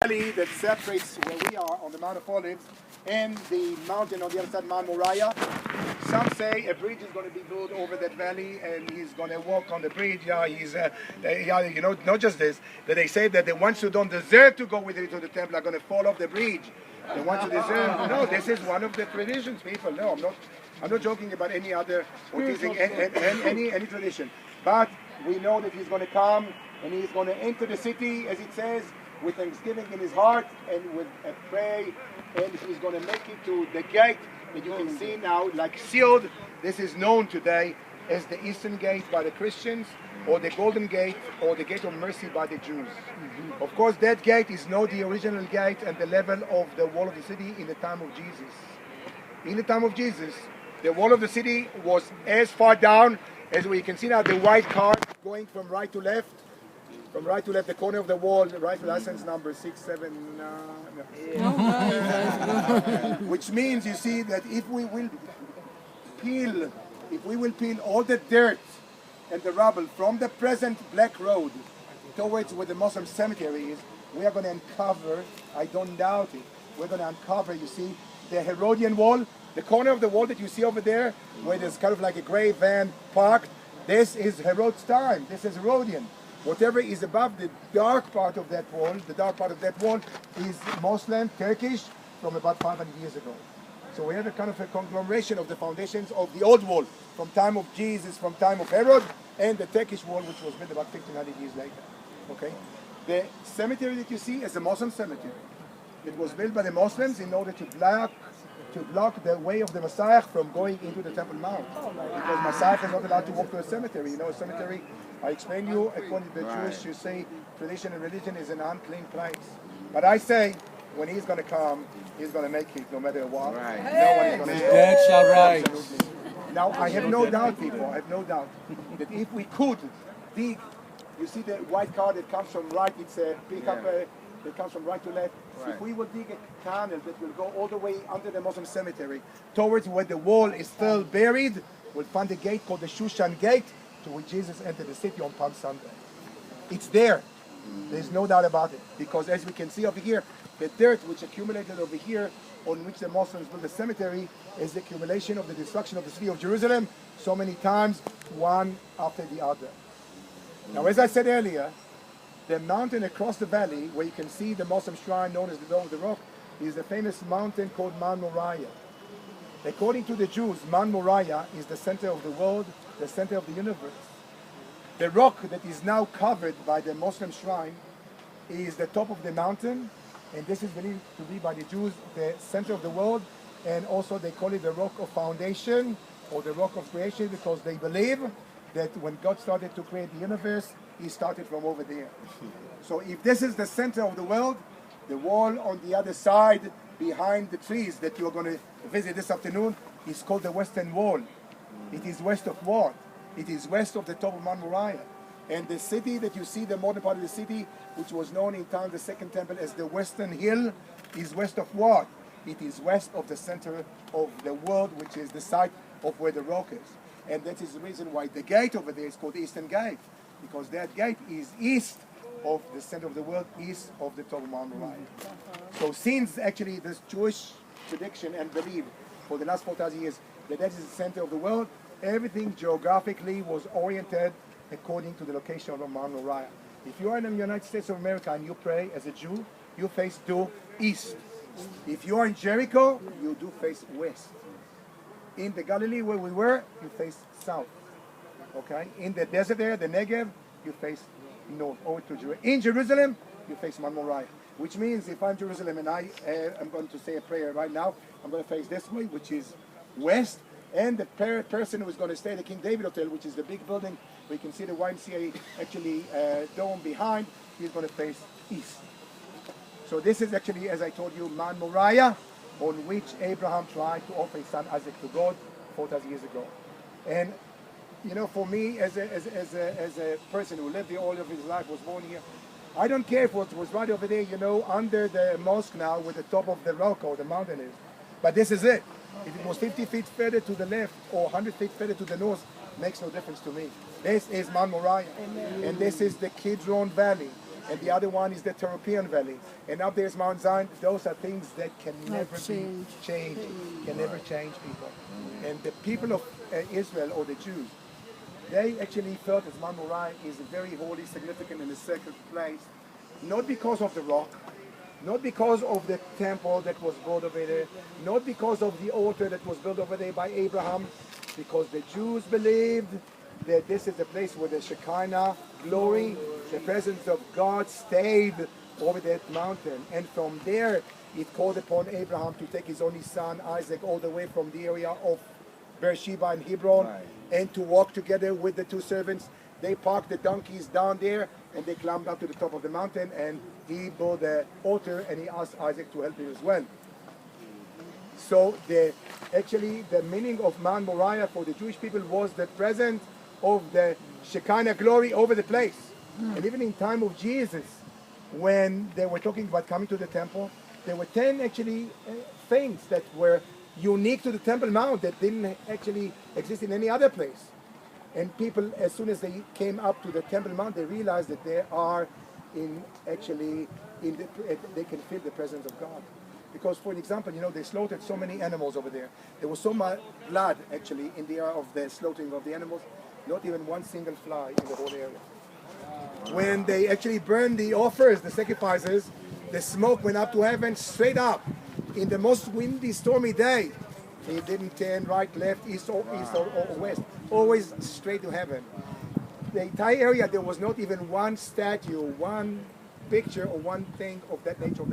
valley that separates where we are on the Mount of Olives and the mountain on the other side, Mount Moriah. Some say a bridge is going to be built over that valley, and he's going to walk on the bridge. Not just this, that they say that the ones who don't deserve to go with it to the temple are going to fall off the bridge. The ones who deserve, no, this is one of the traditions, people. No, I'm not joking about any other or teasing any tradition. But we know that he's going to come and he's going to enter the city, as it says, with thanksgiving in his heart and with a prayer, and he's going to make it to the gate that you can see now, like sealed. This is known today as the Eastern Gate by the Christians, or the Golden Gate, or the Gate of Mercy by the Jews. Of course, that gate is not the original gate and the level of the wall of the city in the time of Jesus. In the time of Jesus, the wall of the city was as far down as we can see now, the white card going from right to left. From right to left, the corner of the wall, right license number 679. Which means, you see, that if we will peel all the dirt and the rubble from the present Black Road towards where the Muslim cemetery is, we are going to uncover, I don't doubt it, we're going to uncover, you see, the Herodian wall, the corner of the wall that you see over there, where there's kind of like a gray van parked. This is Herod's time, this is Herodian. Whatever is above the dark part of that wall, is Muslim, Turkish, from about 500 years ago. So we have a kind of a conglomeration of the foundations of the old wall, from time of Jesus, from time of Herod, and the Turkish wall, which was built about 1500 years later. Okay? The cemetery that you see is a Muslim cemetery. It was built by the Muslims in order to block the way of the Messiah from going into the Temple Mount. Because Messiah is not allowed to walk to a cemetery. You know, a cemetery, I explain to you, according to the Jewish, you say tradition and religion is an unclean place. But I say, when he's going to come, he's going to make it no matter what. Right. No one is going to do it. That's all right. Absolutely. Now, I have no doubt, people, I have no doubt that if we could dig, you see the white car that comes from right, it's a pickup that comes from right to left. Right. If we would dig a tunnel that will go all the way under the Muslim cemetery towards where the wall is still buried, we'll find a gate called the Shushan Gate, to which Jesus entered the city on Palm Sunday. It's there. There's no doubt about it. Because as we can see over here, the dirt which accumulated over here, on which the Muslims built the cemetery, is the accumulation of the destruction of the city of Jerusalem so many times, one after the other. Now, as I said earlier, the mountain across the valley, where you can see the Muslim shrine known as the Dome of the Rock, is the famous mountain called Mount Moriah. According to the Jews, Mount Moriah is the center of the world, the center of the universe. The rock that is now covered by the Muslim shrine is the top of the mountain, and this is believed to be by the Jews the center of the world, and also they call it the rock of foundation or the rock of creation, because they believe that when God started to create the universe, he started from over there. So if this is the center of the world, the wall on the other side behind the trees that you're going to visit this afternoon is called the Western Wall. It is west of what? It is west of the top of Mount Moriah. And the city that you see, the modern part of the city, which was known in time, the Second Temple, as the Western Hill, is west of what? It is west of the center of the world, which is the site of where the rock is. And that is the reason why the gate over there is called the Eastern Gate, because that gate is east of the center of the world, east of the top of Mount Moriah. So since actually this Jewish prediction and belief for the last 4,000 years that is the center of the world, everything geographically was oriented according to the location of Mount Moriah. If you are in the United States of America and you pray as a Jew, you face due east. If you are in Jericho, you do face west. In the Galilee where we were, you face south. Okay? In the desert area, the Negev, you face north, over to Jerusalem. In Jerusalem, you face Mount Moriah. Which means if I'm Jerusalem and I am going to say a prayer right now, I'm going to face this way, which is west. And the person who is going to stay at the King David Hotel, which is the big building, where you can see the YMCA actually dome behind, he's going to face east. So this is actually, as I told you, Mount Moriah, on which Abraham tried to offer his son Isaac to God 4,000 years ago. And you know, for me, as a person who lived here all of his life, was born here, I don't care if it was right over there, you know, under the mosque now, where the top of the rock or the mountain is. But this is it. If it was 50 feet further to the left or 100 feet further to the north, makes no difference to me. This is Mount Moriah. Amen. And this is the Kidron Valley. and the other one is the European Valley. And up there's Mount Zion. Those are things that can never be changed, can never change people. And the people of Israel, or the Jews, they actually felt that Mount Moriah is very holy, significant, and a sacred place, not because of the rock, not because of the temple that was built over there, not because of the altar that was built over there by Abraham, because the Jews believed that this is the place where the Shekinah glory, the presence of God, stayed over that mountain. And from there, it called upon Abraham to take his only son, Isaac, all the way from the area of Beersheba and Hebron, and to walk together with the two servants. They parked the donkeys down there, and they climbed up to the top of the mountain, and he built the altar, and he asked Isaac to help him as well. So actually the meaning of Mount Moriah for the Jewish people was the presence of the Shekinah glory over the place. And even in time of Jesus, when they were talking about coming to the temple, there were 10 actually things that were unique to the Temple Mount that didn't actually exist in any other place. And people, as soon as they came up to the Temple Mount, they realized that they are they can feel the presence of God. Because, for example, they slaughtered so many animals over there. There was so much blood, actually, in the area of the slaughtering of the animals. Not even one single fly in the whole area. When they actually burned the offers, the sacrifices, the smoke went up to heaven straight up. In the most windy, stormy day, it didn't turn right, left, east, or west. Always straight to heaven. The entire area, there was not even one statue, one picture, or one thing of that nature.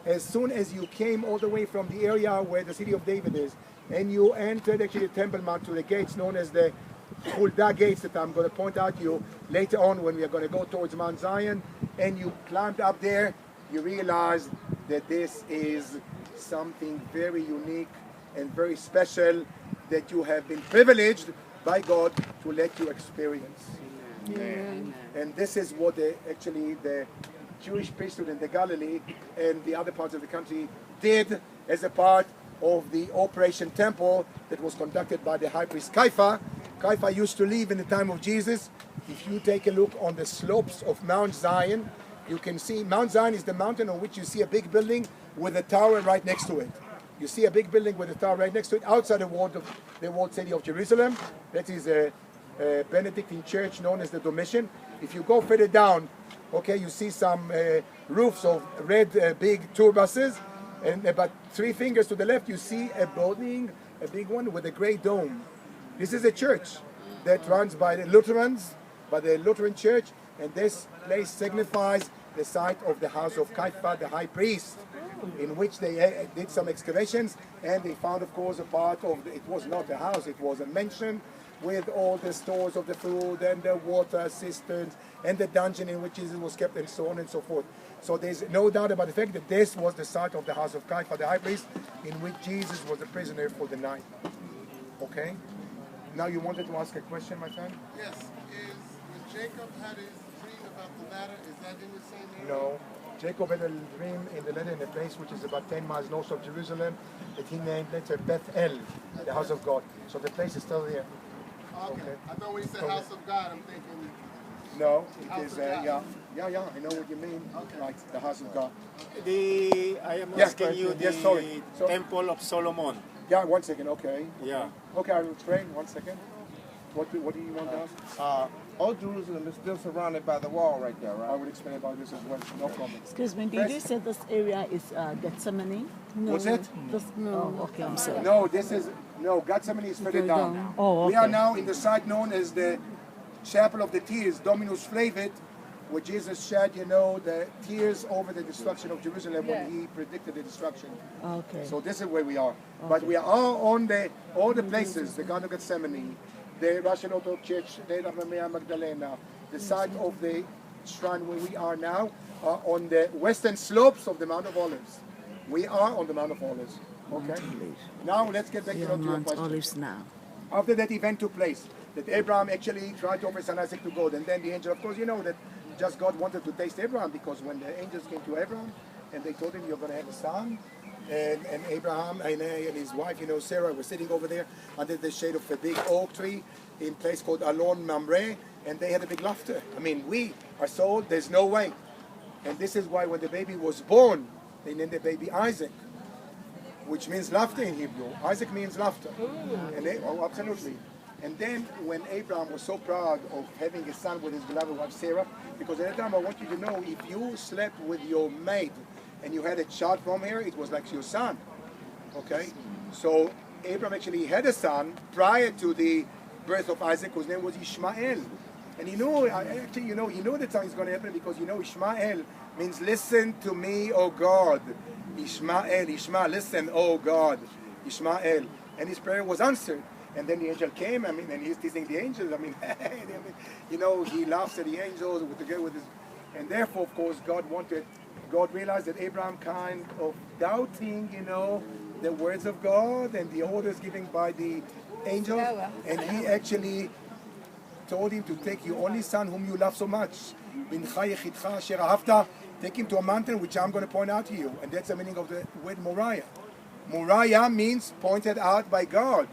As soon as you came all the way from the area where the city of David is, and you entered actually the Temple Mount to the gates known as the Huldah gates that I'm going to point out to you later on when we are going to go towards Mount Zion, and you climbed up there, you realize that this is something very unique and very special that you have been privileged by God to let you experience. Amen. And this is what the Jewish priesthood in the Galilee and the other parts of the country did as a part of the Operation Temple that was conducted by the high priest Caiaphas. Caiaphas used to live in the time of Jesus. If you take a look on the slopes of Mount Zion, you can see Mount Zion is the mountain on which you see a big building with a tower right next to it. You see a big building with a tower right next to it outside the walled city of Jerusalem. That is a Benedictine church known as the Domitian. If you go further down, okay, you see some roofs of red big tour buses, and about 3 fingers to the left you see a building, a big one with a great dome. This is a church that runs by the Lutherans, by the Lutheran church, and this place signifies the site of the house of Caiaphas, the high priest, in which they did some excavations, and they found, of course, a part of it was not a house, it was a mansion with all the stores of the food and the water cisterns and the dungeon in which Jesus was kept, and so on and so forth. So there's no doubt about the fact that this was the site of the house of Caiaphas, the high priest, in which Jesus was a prisoner for the night. Okay? Now you wanted to ask a question, my friend? Yes. When Jacob had his dream about the ladder, is that in the same area? No. Jacob had a dream in the ladder in a place which is about 10 miles north of Jerusalem that he named later Bethel, the house of God. So the place is still there. Okay. I thought when you said house of God, I'm thinking... No, it is, yeah, I know what you mean. Okay. Right, the house of God. I am asking you the Temple of Solomon. Yeah, 1 second, okay. Yeah. Okay, I will explain, 1 second. What do you want to ask? All Jerusalem is still surrounded by the wall right there, right? I will explain about this as well, no problem. Excuse me, did you say this area is Gethsemane? No. What's it? Oh, okay, I'm sorry. No, Gethsemane is further down. Oh, okay. We are now in the site known as the Chapel of the Tears, Dominus Flavit, where Jesus shed, the tears over the destruction of Jerusalem when he predicted the destruction. Okay. So this is where we are. Okay. But we are all on all the places, the Garden of Gethsemane, the Russian Orthodox Church, the Maria Magdalena, the site of the shrine where we are now, are on the western slopes of the Mount of Olives. We are on the Mount of Olives. Okay? Now let's get back to your question. Olives now. After that event took place, that Abraham actually tried to offer son Isaac to God, and then the angel, of course, that just God wanted to taste Abraham, because when the angels came to Abraham and they told him you're going to have a son, and Abraham and his wife, Sarah, were sitting over there under the shade of a big oak tree in a place called Alon Mamre, and they had a big laughter. I mean, we are told there's no way And this is why when the baby was born, they named the baby Isaac, which means laughter in Hebrew. Isaac means laughter. And absolutely. And then when Abraham was so proud of having a son with his beloved wife Sarah, because at that time I want you to know, if you slept with your maid and you had a child from her, it was like your son. Okay? So Abraham actually had a son prior to the birth of Isaac, whose name was Ishmael. And he knew, actually, he knew the time is going to happen because, Ishmael means listen to me, O God. Ishmael, listen, oh God, Ishmael. And his prayer was answered. And then the angel came, and he's teasing the angels. He laughs at the angels with his, and therefore, of course, God realized that Abraham kind of doubting, the words of God and the orders given by the angels. And he actually told him to take your only son whom you love so much. Take him to a mountain which I'm going to point out to you. And that's the meaning of the word Moriah. Moriah means pointed out by God.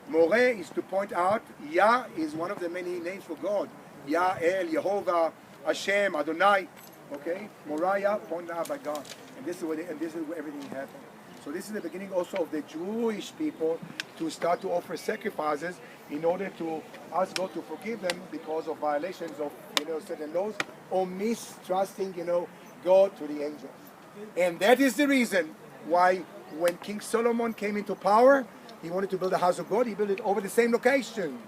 Moreh is to point out. Yah is one of the many names for God. Yah, El, Yehovah, Hashem, Adonai. Okay? Moriah, pointed out by God. And this is where everything happened. So this is the beginning also of the Jewish people to start to offer sacrifices in order to ask God to forgive them because of violations of certain laws or mistrusting God to the angels. And that is the reason why when King Solomon came into power, he wanted to build a house of God. He built it over the same location.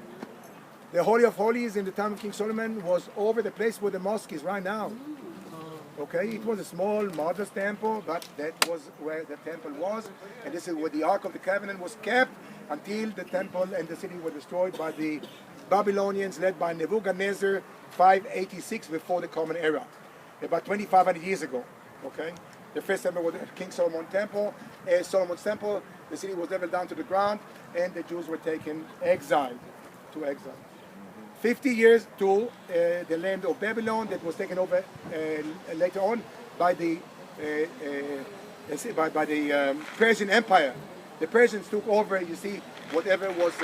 The Holy of Holies in the time of King Solomon was over the place where the mosque is right now. Okay, it was a small, modest temple, but that was where the temple was. And this is where the Ark of the Covenant was kept until the temple and the city were destroyed by the Babylonians led by Nebuchadnezzar 586 before the Common Era, about 2,500 years ago. Okay, the first temple was King Solomon's temple. The city was leveled down to the ground, and the Jews were taken to exile. 50 years to the land of Babylon that was taken over later on by the Persian Empire. The Persians took over, whatever was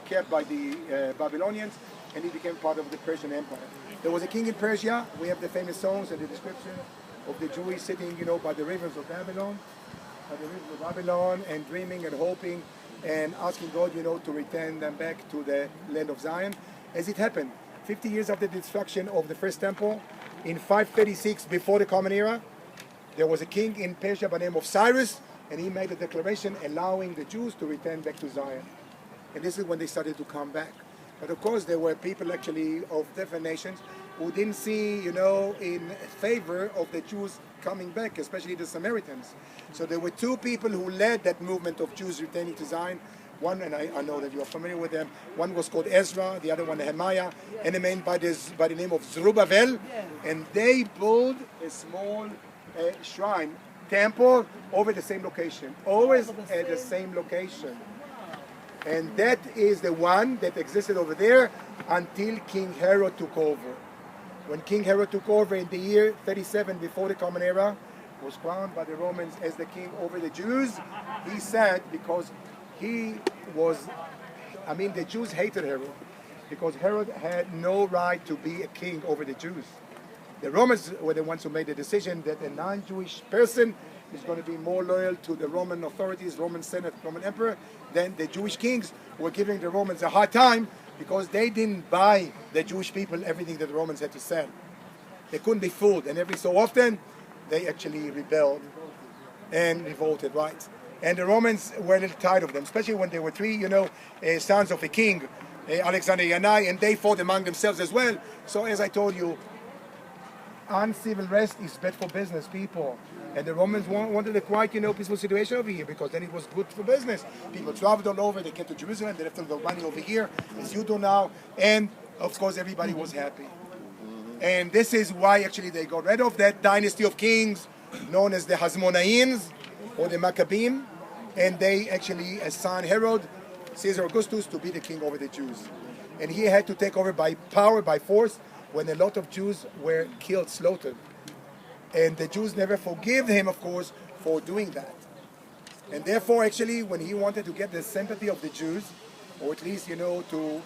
kept by the Babylonians, and it became part of the Persian Empire. There was a king in Persia. We have the famous songs and the description of the Jews sitting, by the rivers of Babylon, and dreaming and hoping and asking God, to return them back to the land of Zion. As it happened, 50 years after the destruction of the first temple, in 536 before the Common Era, there was a king in Persia by the name of Cyrus, and he made a declaration allowing the Jews to return back to Zion. And this is when they started to come back. But of course, there were people actually of different nations who didn't see, in favor of the Jews coming back, especially the Samaritans. So there were two people who led that movement of Jews returning to Zion. One, and I know that you are familiar with them, one was called Ezra, the other one Nehemiah, and a man by the name of Zerubbabel. And they built a small shrine, temple, over the same location, always at the same location. And that is the one that existed over there until King Herod took over. When King Herod took over in the year 37 before the Common Era, was crowned by the Romans as the king over the Jews, he said, because the Jews hated Herod, because Herod had no right to be a king over the Jews. The Romans were the ones who made the decision that a non-Jewish person is going to be more loyal to the Roman authorities, Roman Senate, Roman Emperor, than the Jewish kings were giving the Romans a hard time because they didn't buy the Jewish people everything that the Romans had to sell. They couldn't be fooled, and every so often they actually rebelled and revolted, right? And the Romans were a little tired of them, especially when there were three, sons of a king, Alexander and Yanai, and they fought among themselves as well. So as I told you, uncivil rest is bad for business, people. And the Romans wanted a quite, peaceful situation over here because then it was good for business. People traveled all over, they came to Jerusalem, they left all the money over here, as you do now, and of course everybody was happy. And this is why actually they got rid of that dynasty of kings known as the Hasmonaeans or the Maccabees, and they actually assigned Herod, Caesar Augustus, to be the king over the Jews. And he had to take over by power, by force, when a lot of Jews were killed, slaughtered. And the Jews never forgave him, of course, for doing that. And therefore, actually, when he wanted to get the sympathy of the Jews, or at least, to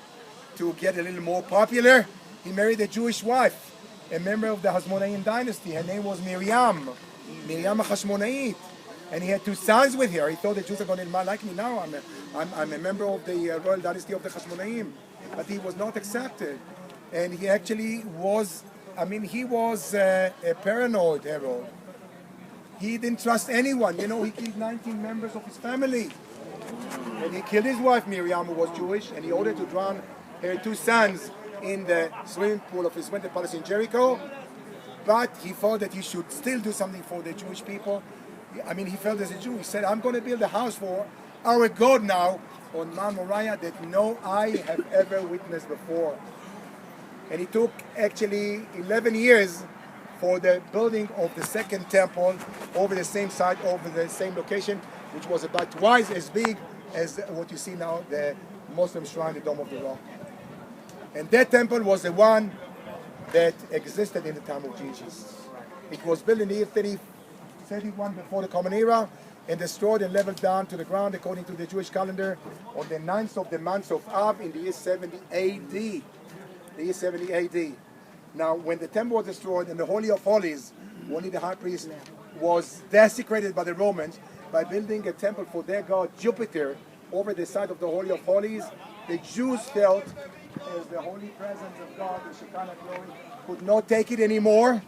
get a little more popular, he married a Jewish wife. a member of the Hashmonaim dynasty. Her name was Miriam Hashmonaite. And he had 2 sons with her. He thought the Jews are going to like me now. I'm a member of the royal dynasty of the Hashmonaim. But he was not accepted. And he actually was, he was a paranoid Herod. He didn't trust anyone. You know, he killed 19 members of his family. And he killed his wife, Miriam, who was Jewish, and he ordered to drown her 2 sons in the swimming pool of his winter palace in Jericho. But he thought that he should still do something for the Jewish people. He felt as a Jew. He said, I'm going to build a house for our God now on Mount Moriah that no eye have ever witnessed before. And it took actually 11 years for the building of the second temple over the same site, over the same location, which was about twice as big as what you see now, the Muslim shrine, the Dome of the Rock. And that temple was the one that existed in the time of Jesus. It was built in the year 31 before the Common Era and destroyed and leveled down to the ground according to the Jewish calendar on the 9th of the month of Av in the year 70 AD. The year 70 AD. Now, when the temple was destroyed and the Holy of Holies, only the high priest, was desecrated by the Romans by building a temple for their god Jupiter over the site of the Holy of Holies, the Jews felt as the holy presence of God, the Shekinah glory, could not take it anymore,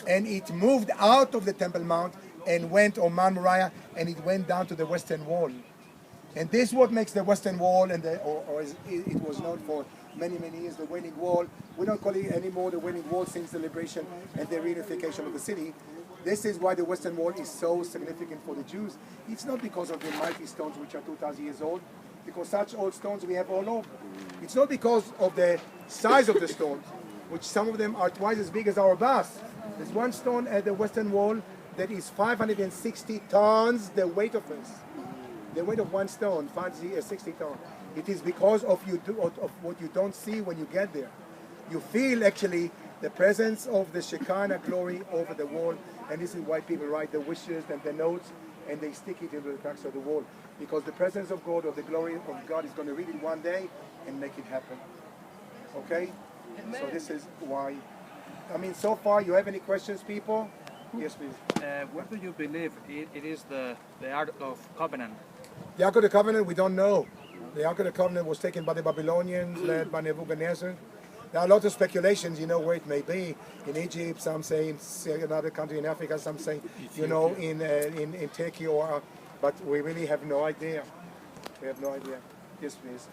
and it moved out of the Temple Mount and went on Mount Moriah, and it went down to the Western Wall. And this is what makes the Western Wall, and it was known for many years, the Wailing Wall. We don't call it anymore the Wailing Wall since the liberation and the reunification of the city. This is why the Western Wall is so significant for the Jews. It's not because of the mighty stones which are 2,000 years old, because such old stones we have all over. It's not because of the size of the stones, which some of them are twice as big as our bus. There's one stone at the Western Wall that is 560 tons, the weight of this. The weight of one stone, 560 tons. It is because of what you don't see when you get there. You feel actually the presence of the Shekinah glory over the wall, and this is why people write the wishes and the notes, and they stick it into the cracks of the wall, because the presence of God, or the glory of God, is going to read it one day and make it happen. Okay? Amen. So this is why. So far, you have any questions, people? Yes, please. What do you believe it is the Ark of Covenant? The Ark of the Covenant, we don't know. The Ark of the Covenant was taken by the Babylonians, led by Nebuchadnezzar. There are a lot of speculations, where it may be. In Egypt, some say in another country in Africa, some say, in Turkey, but we really have no idea. We have no idea. Yes, please.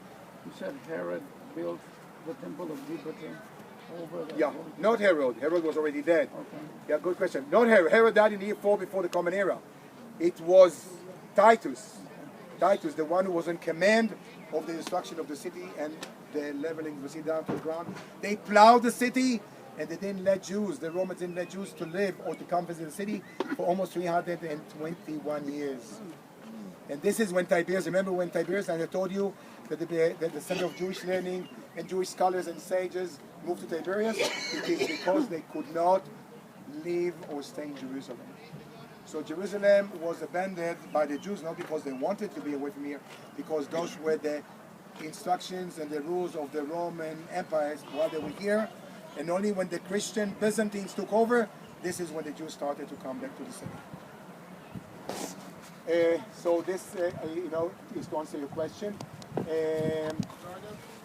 You said Herod built the Temple of Jupiter over the... Yeah, not Herod. Herod was already dead. Okay. Yeah, good question. Not Herod. Herod died in the year 4 before the Common Era. It was Titus. Titus, the one who was in command of the destruction of the city and the leveling the city down to the ground. They plowed the city, and they didn't let Jews, the Romans didn't let Jews to live or to come visit the city for almost 321 years. And this is when Tiberius, remember when Tiberius, and I told you that the center of Jewish learning and Jewish scholars and sages moved to Tiberius? It is because they could not live or stay in Jerusalem. So Jerusalem was abandoned by the Jews, not because they wanted to be away from here, because those were the instructions and the rules of the Roman Empire while they were here. And only when the Christian Byzantines took over, this is when the Jews started to come back to the city. So this, is to answer your question. Yeah. Is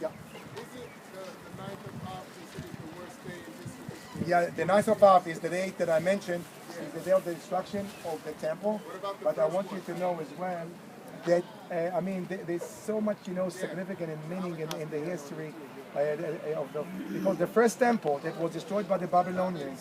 it the 9th of Av considered the worst day in history? Yeah, the 9th of Av is the day that I mentioned, is the day of the destruction of the temple. But I want you to know as well that, there's so much, significant and meaning in the history because the first temple that was destroyed by the Babylonians